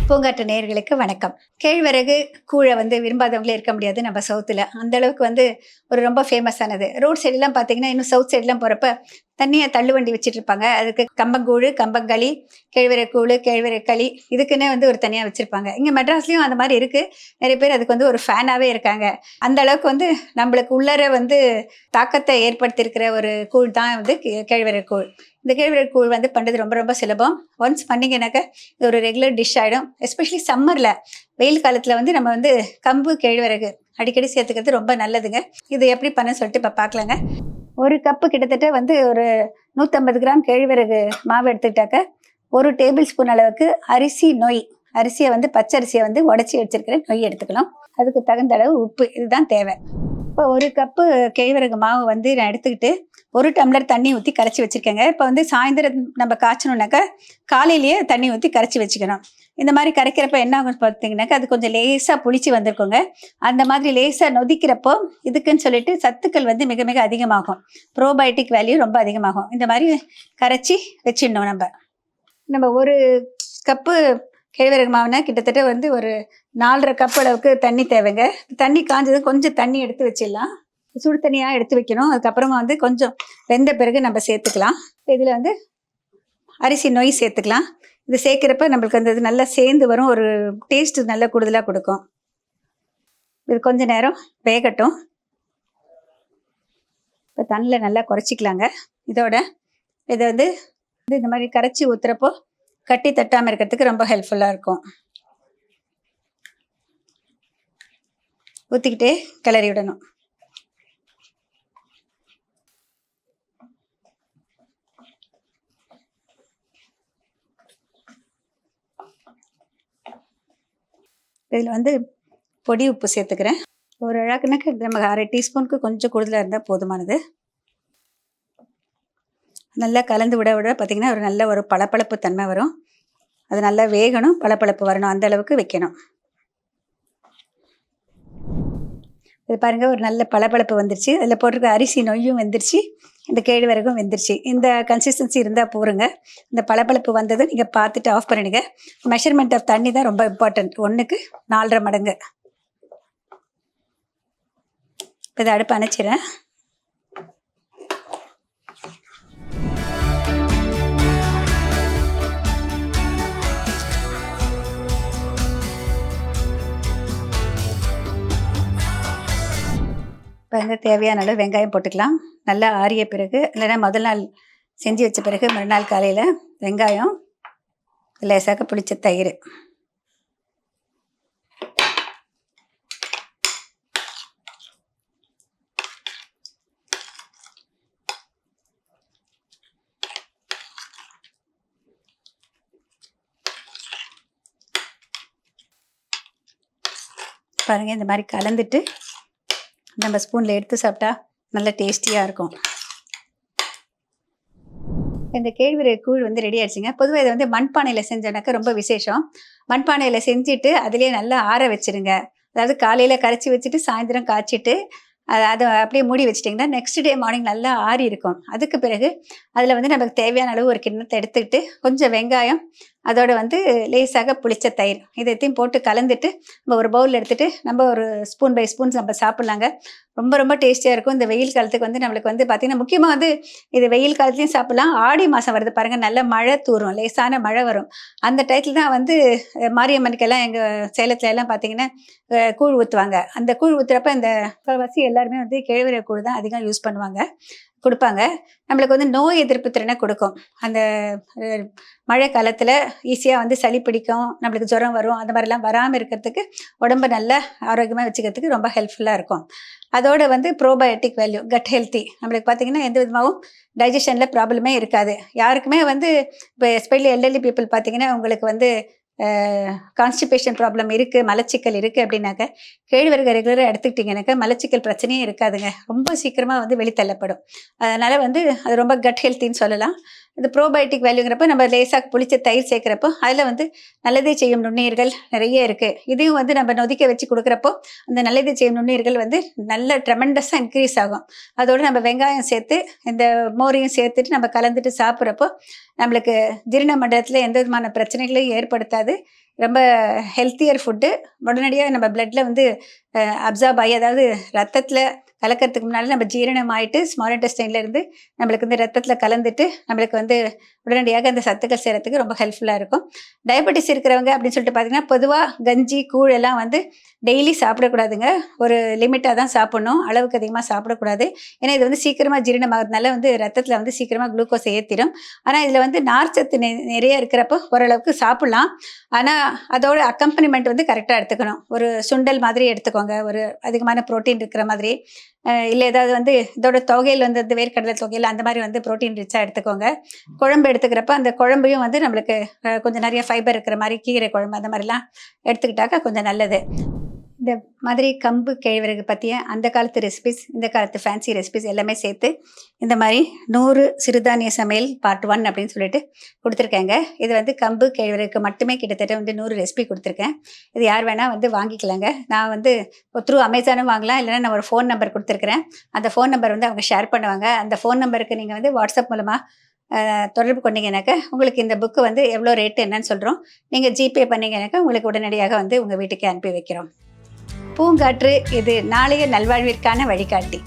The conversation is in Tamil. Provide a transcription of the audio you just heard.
பூங்காற்று நேயர்களுக்கு வணக்கம். கேழ்வரகு கூழ விரும்பாதவங்களே இருக்க முடியாது நம்ம சவுத்துல. அந்த அளவுக்கு ஒரு ரொம்ப ஃபேமஸானது. ரோட் சைடுலாம் பார்த்தீங்கன்னா, இன்னும் சவுத் சைடுலாம் போறப்ப தனியா தள்ளுவண்டி வச்சுட்டு இருப்பாங்க. அதுக்கு கம்பங்கூழு, கம்பங்களி, கேழ்வரகு கூழு, கேழ்வரகு களி இதுக்குன்னே ஒரு தனியா வச்சிருப்பாங்க. இங்க மெட்ராஸ்லயும் அந்த மாரி இருக்கு. நெறைய பேர் அதுக்கு ஒரு ஃபேனாவே இருக்காங்க. அந்த அளவுக்கு நம்மளுக்கு உள்ளார தாக்கத்த ஏற்படுத்தியிருக்கிற ஒரு கூழ் தான் கேழ்வரகு கூழ். இந்த கேழ்வரகு கூழ் பண்றது ரொம்ப ரொம்ப சுலபம். ஒன்ஸ் பண்ணீங்கன்னாக்க இது ஒரு ரெகுலர் டிஷ் ஆயிடும். எஸ்பெஷலி சம்மர்ல வெயில் காலத்துல நம்ம கம்பு, கேழ்வரகு அடிக்கடி சேர்த்துக்கிறது ரொம்ப நல்லதுங்க. இது எப்படி பண்ண சொல்லிட்டு இப்ப பார்க்கலாங்க. ஒரு கப்பு கிட்டத்தட்ட ஒரு 150 கிராம் கேழ்வரகு மாவு எடுத்துக்கிட்டாக்க 1 டேபிள் ஸ்பூன் அளவுக்கு அரிசியை பச்சரிசியை உடச்சி வச்சிருக்கிற நொய் எடுத்துக்கணும். அதுக்கு தகுந்த அளவு உப்பு, இதுதான் தேவை. இப்போ 1 கப்பு கேழ்வரகு மாவு நான் எடுத்துக்கிட்டு 1 டம்ளர் தண்ணி ஊற்றி கரைச்சி வச்சுருக்கேங்க. இப்போ சாயந்தரம் நம்ம காய்ச்சணுன்னாக்கா காலையிலேயே தண்ணி ஊற்றி கரைச்சி வச்சுக்கணும். இந்த மாதிரி கரைக்கிறப்ப என்ன ஆகும் பார்த்தீங்கன்னாக்கா அது கொஞ்சம் லேசாக புளிச்சு வந்திருக்குங்க. அந்த மாதிரி லேசாக நொதிக்கிறப்போ இதுக்குன்னு சொல்லிட்டு சத்துக்கள் மிக மிக அதிகமாகும். ப்ரோபயோட்டிக் வேல்யூ ரொம்ப அதிகமாகும். இந்த மாதிரி கரைச்சி வச்சிடணும். நம்ம 1 கப்பு கேழ்வரகு மாவுனா கிட்டத்தட்ட ஒரு 4.5 கப் அளவுக்கு தண்ணி தேவைங்க. தண்ணி காஞ்சதும் கொஞ்சம் தண்ணி எடுத்து வச்சிடலாம். சுடு தண்ணியாக எடுத்து வைக்கணும். அதுக்கப்புறமா கொஞ்சம் வெந்த பிறகு நம்ம சேர்த்துக்கலாம். இதில் அரிசி நொய் சேர்த்துக்கலாம். இது சேர்க்குறப்ப நம்மளுக்கு இது நல்லா சேர்ந்து வரும். ஒரு டேஸ்ட் நல்லா கூடுதலாக கொடுக்கும். இது கொஞ்ச நேரம் வேகட்டும். இப்போ தண்ணியில் நல்லா குறைச்சிக்கலாங்க. இதோட இதை இந்த மாதிரி கரைச்சி ஊற்றுறப்போ கட்டி தட்டாமல் இருக்கிறதுக்கு ரொம்ப ஹெல்ப்ஃபுல்லாக இருக்கும். ஊற்றிக்கிட்டே கிளறி விடணும். இதில் பொடி உப்பு சேர்த்துக்கிறேன். ஒரு அழகுனாக்கு நமக்கு 1/2 டீஸ்பூனுக்கு கொஞ்சம் கூடுதலாக இருந்தால் போதுமானது. நல்லா கலந்து விட பார்த்திங்கன்னா ஒரு நல்ல ஒரு பளபளப்பு தன்மை வரும். அது நல்லா வேகணும், பளபளப்பு வரணும், அந்த அளவுக்கு வைக்கணும். இது பாருங்கள், ஒரு நல்ல பளபளப்பு வந்துருச்சு. அதில் போட்டிருக்க அரிசி நொய்யும் வெந்துருச்சு, இந்த கேழ்வரகும் வெந்துருச்சு. இந்த கன்சிஸ்டன்சி இருந்தால் போருங்க. இந்த பளபளப்பு வந்ததை நீங்கள் பார்த்துட்டு ஆஃப் பண்ணிடுங்க. மெஷர்மெண்ட் ஆஃப் தண்ணி தான் ரொம்ப இம்பார்ட்டன்ட். 1க்கு 4.5 மடங்கு. இதை அடுப்பு அணைச்சிடுறேன். இப்போ தேவையான அளவு வெங்காயம் போட்டுக்கலாம். நல்லா ஆறிய பிறகு, இல்லைன்னா முதல் நாள் செஞ்சு வச்ச பிறகு மறுநாள் காலையில் வெங்காயம், லேசாக புளிச்ச தயிர், பாருங்கள். இந்த மாதிரி கலந்துட்டு நம்ம ஸ்பூனில் எடுத்து சாப்பிட்டா நல்ல டேஸ்டியாக இருக்கும். இந்த கேழ்வரகு கூழ் ரெடி ஆயிடுச்சுங்க. பொதுவாக இதை மண்பானையில் செஞ்சோன்னாக்கா ரொம்ப விசேஷம். மண்பானையில் செஞ்சுட்டு அதிலே நல்லா ஆற வச்சுருங்க. அதாவது காலையில் கரைச்சி வச்சுட்டு சாயந்தரம் காய்ச்சிட்டு அதை அப்படியே மூடி வச்சிட்டிங்கன்னா நெக்ஸ்ட் டே மார்னிங் நல்லா ஆறி இருக்கும். அதுக்கு பிறகு அதில் நமக்கு தேவையான அளவு ஒரு கிண்ணத்தை எடுத்துக்கிட்டு கொஞ்சம் வெங்காயம், அதோட லேசாக புளிச்ச தயிர், இதைத்தையும் போட்டு கலந்துட்டு நம்ம ஒரு பவுல் எடுத்துகிட்டு நம்ம ஒரு ஸ்பூன் பை ஸ்பூன் நம்ம சாப்பிட்லாங்க. ரொம்ப ரொம்ப டேஸ்டியாக இருக்கும். இந்த வெயில் காலத்துக்கு நம்மளுக்கு பார்த்திங்கன்னா முக்கியமாக இது வெயில் காலத்துலையும் சாப்பிட்லாம். ஆடி மாதம் வருது பாருங்கள், நல்ல மழை தூரும், லேசான மழை வரும். அந்த டயத்தில் தான் மாரியம்மனுக்கெல்லாம் எங்கள் சேலத்துல எல்லாம் பார்த்திங்கன்னா கூழ் ஊற்றுவாங்க. அந்த கூழ் ஊற்றுறப்ப இந்த முக்கால்வாசி எல்லாருமே கேழ்வரகு கூழ் தான் அதிகம் யூஸ் பண்ணுவாங்க, கொடுப்பாங்க. நம்மளுக்கு நோய் எதிர்ப்பு திறனை கொடுக்கும். அந்த மழை காலத்தில் ஈஸியாக சளி பிடிக்கும், நம்மளுக்கு ஜுரம் வரும், அந்த மாதிரிலாம் வராமல் இருக்கிறதுக்கு, உடம்பை நல்லா ஆரோக்கியமாக வச்சுக்கிறதுக்கு ரொம்ப ஹெல்ப்ஃபுல்லாக இருக்கும். அதோட ப்ரோபயோட்டிக் வேல்யூ, கட் ஹெல்த்தி, நம்மளுக்கு பார்த்திங்கன்னா எந்த விதமாகவும் டைஜஷனில் ப்ராப்ளமே இருக்காது. யாருக்குமே இப்போ எஸ்பெஷலி எல்டர்லி பீப்புள் பார்த்திங்கன்னா உங்களுக்கு கான்ஸ்டிபேஷன் ப்ராப்ளம் இருக்குது, மலச்சிக்கல் இருக்குது அப்படின்னாக்க கேழ்வரகு ரெகுலராக எடுத்துக்கிட்டிங்கனாக்கா மலச்சிக்கல் பிரச்சனையே இருக்காதுங்க. ரொம்ப சீக்கிரமாக வெளித்தள்ளப்படும். அதனால் அது ரொம்ப கட் ஹெல்த்தின்னு சொல்லலாம். இந்த ப்ரோபயோட்டிக் வேல்யூங்கிறப்ப நம்ம லேசாக புளிச்ச தயிர் சேர்க்குறப்போ அதில் நல்லதே செய்யும் நுண்ணுயிர்கள் நிறைய இருக்குது. இதையும் நம்ம நொதிக்க வச்சு கொடுக்குறப்போ அந்த நல்லதே செய்யும் நுண்ணுயிர்கள் நல்ல ட்ரெமெண்டஸாக இன்க்ரீஸ் ஆகும். அதோடு நம்ம வெங்காயம் சேர்த்து இந்த மோரையும் சேர்த்துட்டு நம்ம கலந்துட்டு சாப்பிட்றப்போ நம்மளுக்கு ஜீரண மண்டலத்தில் எந்த விதமான பிரச்சனைகளையும் ஏற்படுத்தாது. ரொம்ப ஹெல்த்தியர் ஃபுட்டு. உடனடியாக நம்ம பிளட்டில் வந்து அப்சார்ப் ஆகி, அதாவது ரத்தத்தில் கலக்கிறதுக்கு முன்னால் நம்ம ஜீரணம் ஆகிட்டு ஸ்மால் இன்டெஸ்டைன்லேருந்து நம்மளுக்கு வந்து ரத்தத்தில் கலந்துட்டு நம்மளுக்கு வந்து உடனடியாக அந்த சத்துக்கள் சேரத்துக்கு ரொம்ப ஹெல்ப்ஃபுல்லாக இருக்கும். டயபெட்டிஸ் இருக்கிறவங்க அப்படின்னு சொல்லிட்டு பார்த்தீங்கன்னா, பொதுவாக கஞ்சி கூழ் எல்லாம் வந்து டெய்லி சாப்பிடக்கூடாதுங்க. ஒரு லிமிட்டாக தான் சாப்பிட்ணும், அளவுக்கு அதிகமாக சாப்பிடக்கூடாது. ஏன்னா இது வந்து சீக்கிரமாக ஜீரணமாகறதுனால வந்து ரத்தத்தில் வந்து சீக்கிரமாக குளுக்கோஸ் ஏற்றிடும். ஆனால் இதில் வந்து நார்ச்சத்து நிறைய இருக்கிறப்போ ஓரளவுக்கு சாப்பிட்லாம். ஆனால் அதோட அக்கம்பனிமெண்ட் வந்து கரெக்டாக எடுத்துக்கணும். ஒரு சுண்டல் மாதிரி எடுத்துக்கோங்க, ஒரு அதிகமான ப்ரோட்டீன் இருக்கிற மாதிரி. இல்லை ஏதாவது வந்து இதோட தொகையில் வந்து இந்த வேர்க்கடலை தொகையில் அந்த மாதிரி வந்து ப்ரோட்டீன் ரிச்சாக எடுத்துக்கோங்க. குழம்பு எடுத்துக்கிறப்ப அந்த குழம்பையும் வந்து நம்மளுக்கு கொஞ்சம் நிறைய ஃபைபர் இருக்கிற மாதிரி கீரை குழம்பு அந்த மாதிரிலாம் எடுத்துக்கிட்டாக்கா கொஞ்சம் நல்லது. இந்த மாதிரி கம்பு கேழ்வரகு பற்றிய அந்த காலத்து ரெசிபிஸ், இந்த காலத்து ஃபேன்சி ரெசிபிஸ் எல்லாமே சேர்த்து இந்த மாதிரி 100 சிறுதானிய சமையல் பார்ட் 1 அப்படின்னு சொல்லிட்டு கொடுத்துருக்கேங்க. இது வந்து கம்பு கேழ்வரகுக்கு மட்டுமே கிட்டத்தட்ட வந்து 100 ரெசிபி கொடுத்துருக்கேன். இது யார் வேணால் வந்து வாங்கிக்கலாங்க. நான் வந்து த்ரூ அமேசானும் வாங்கலாம், இல்லைனா நான் ஒரு ஃபோன் நம்பர் கொடுத்துருக்குறேன். அந்த ஃபோன் நம்பர் வந்து அவங்க ஷேர் பண்ணுவாங்க. அந்த ஃபோன் நம்பருக்கு நீங்கள் வந்து வாட்ஸ்அப் மூலமாக தொடர்பு கொண்டீங்கன்னாக்கா உங்களுக்கு இந்த புக்கு வந்து எவ்வளோ ரேட்டு என்னன்னு சொல்கிறோம். நீங்கள் ஜிபே பண்ணிங்கனாக்கா உங்களுக்கு உடனடியாக வந்து உங்கள் வீட்டுக்கே அனுப்பி வைக்கிறோம். பூங்காற்று இது நாளைய நல்வாழ்விற்கான வழிகாட்டி.